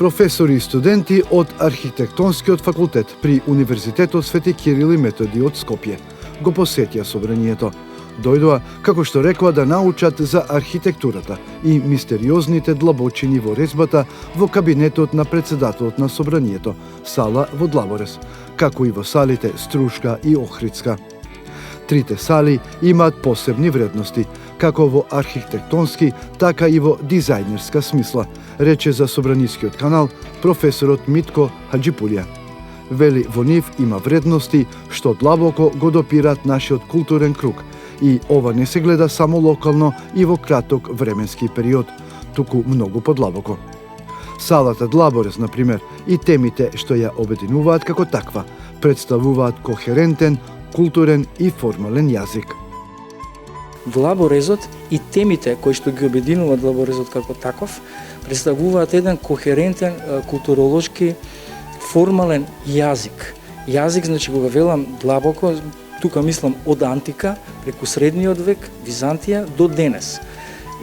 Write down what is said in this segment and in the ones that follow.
Професори и студенти од Архитектонскиот факултет при Универзитетот Свети Кирил и Методи од Скопје го посетија собранието. Дојдоа, како што рекоа, да научат за архитектурата и мистериозните длабочини во резбата во кабинетот на председателот на собранието, сала во Длаборез, како и во салите Струшка и Охридска. Трите сали имаат посебни вредности, како во архитектонски, така и во дизајнерска смисла, рече за Собранискиот канал професорот Митко Хаджипулија. Вели, во нив има вредности што длабоко го допираат нашиот културен круг и ова не се гледа само локално и во краток временски период, туку многу подлабоко. Салата Длаборез, например, и темите што ја обединуваат како таква, представуваат кохерентен, културен и формален јазик. Длаборезот и темите кои што ги обединуваат Длаборезот како таков, представуваат еден кохерентен, културолошки, формален јазик. Јазик, значи, кога велам длабоко, тука мислам од антика, преку средниот век, Византија, до денес.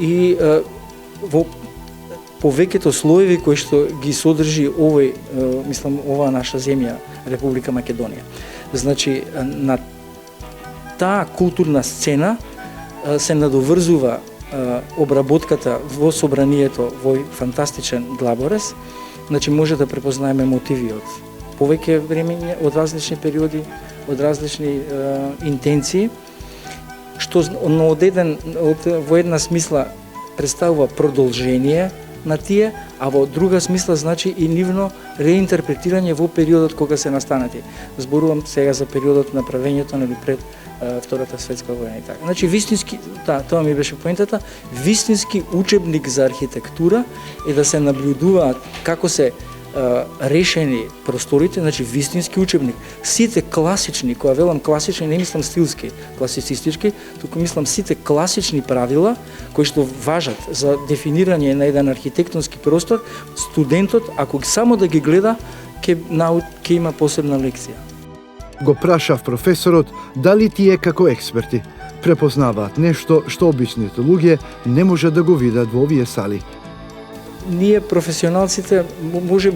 И во повеќето слоеви кои што ги содржи овој, мислам, оваа наша земја, Република Македонија. Значи, на таа културна сцена се надоврзува обработката во собранието во фантастичен Длаборез. Значи, може да препознаеме мотиви од повеќе време, од различни периоди, од различни интенции, што во една смисла представува продолжение на тие, а во друга смисла значи и нивно реинтерпретирање во периодот кога се настанати. Зборувам сега за периодот на правењето на пред Втората светска војна и така. Значи, вистински, тоа ми беше поентата, вистински учебник за архитектура е да се наблюдуваат како се решени просторите, значи вистински учебник. Сите класични, кога велам класични, не мислам стилски, класицистички, туку мислам сите класични правила кои што важат за дефинирање на еден архитектонски простор, студентот, ако само да ги гледа, ќе има посебна лекција. Го прашав професорот дали тие како експерти препознаваат нешто што обичните луѓе не може да го видат во овие сали. Ние професионалците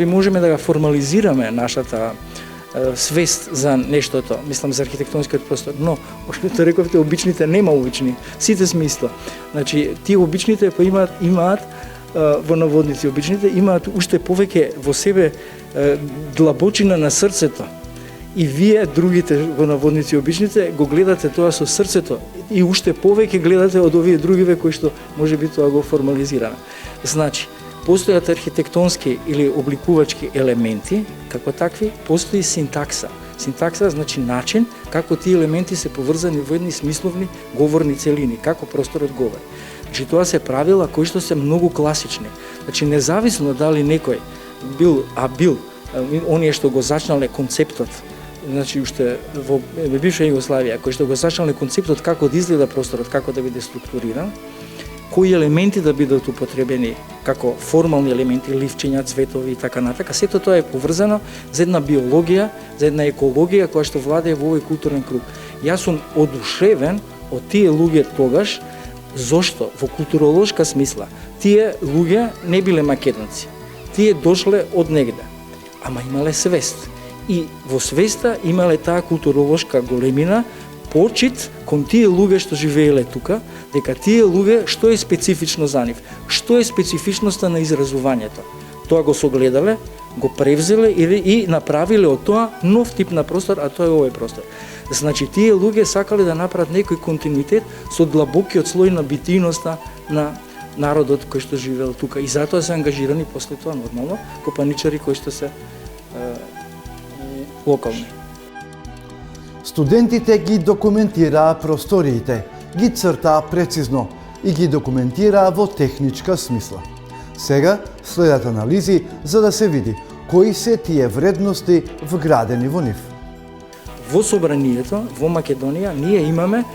можеме да го формализираме нашата свест за нештото, мислам за архитектонскиот простор, но што рековте, обичните нема обични, сите сме исто. Значи, тие обичните имаат во наводници, обичните имаат уште повеќе во себе длабочина на срцето. И вие, другите во наводници обичните, го гледате тоа со срцето и уште повеќе гледате од овие другиве кои што може би тоа го формализираме. Значи, постојат архитектонски или обликувачки елементи, како такви, постои синтакса. Синтакса значи начин како тие елементи се поврзани во едни смисловни говорни целини, како просторот говори. Значи, тоа се правила кои што се многу класични. Значи, независно дали некој бил оние што го зачнале концептот, значи уште во бивша Југославија, кој што го зачнале концептот како да изгледа просторот, како да биде структуриран, кои елементи да бидат употребени како формални елементи, ливчиња, цветови и така натака. Сето тоа е поврзано за една биологија, за една екологија која што владее во овој културен круг. Јас сум одушевен од тие луѓе тогаш, зошто во културолошка смисла тие луѓе не биле македонци. Тие дошле од негде, ама имале свест. И во свеста имале таа културолошка големина, почит кон тие луѓе што живееле тука, дека тие луѓе што е специфично за нив, што е специфичноста на изразувањето. Тоа го согледале, го превзеле и направиле од тоа нов тип на простор, а тоа е овој простор. Значи, тие луѓе сакале да направат некој континуитет со длабокиот слој на битијноста на народот кој што живеел тука. И затоа се ангажирани после тоа нормално копаничари кои што се локални. Студентите ги документираа просториите, ги цртаа прецизно и ги документираа во техничка смисла. Сега следат анализи за да се види кои се тие вредности вградени во нив. Во собранието во Македонија ние имаме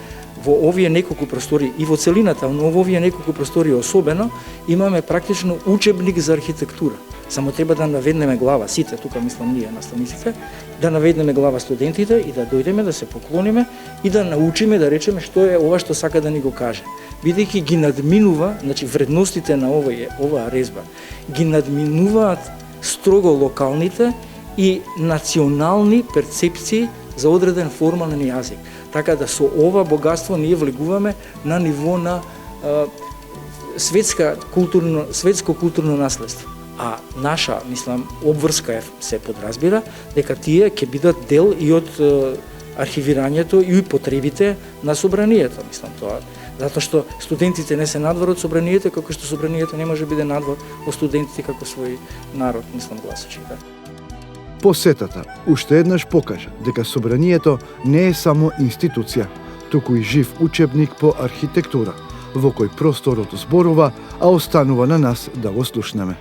во овие неколку простори и во целината, но во овие неколку простори особено, имаме практично учебник за архитектура. Само треба да наведнеме глава, сите, тука мислам ние, наставниците, да наведнеме глава студентите и да дојдеме, да се поклониме и да научиме, да речеме што е ова што сака да ни го каже. Бидејќи ги надминува, значи вредностите на оваа резба, ги надминуваат строго локалните и национални перцепции за одреден формален јазик. Така да со ова богатство ние влегуваме на ниво на светско културно наследство. А наша, мислам, обврска се подразбира дека тие ќе бидат дел и од архивирањето и потребите на собранието, мислам тоа. Затоа што студентите не се надвор од собранието, како што собранието не може да биде надвор од студентите како свој народ, мислам, гласачи. Да. Посетата уште еднаш покажа дека собранието не е само институција, туку и жив учебник по архитектура, во кој просторот зборува, а останува на нас да го слушнеме.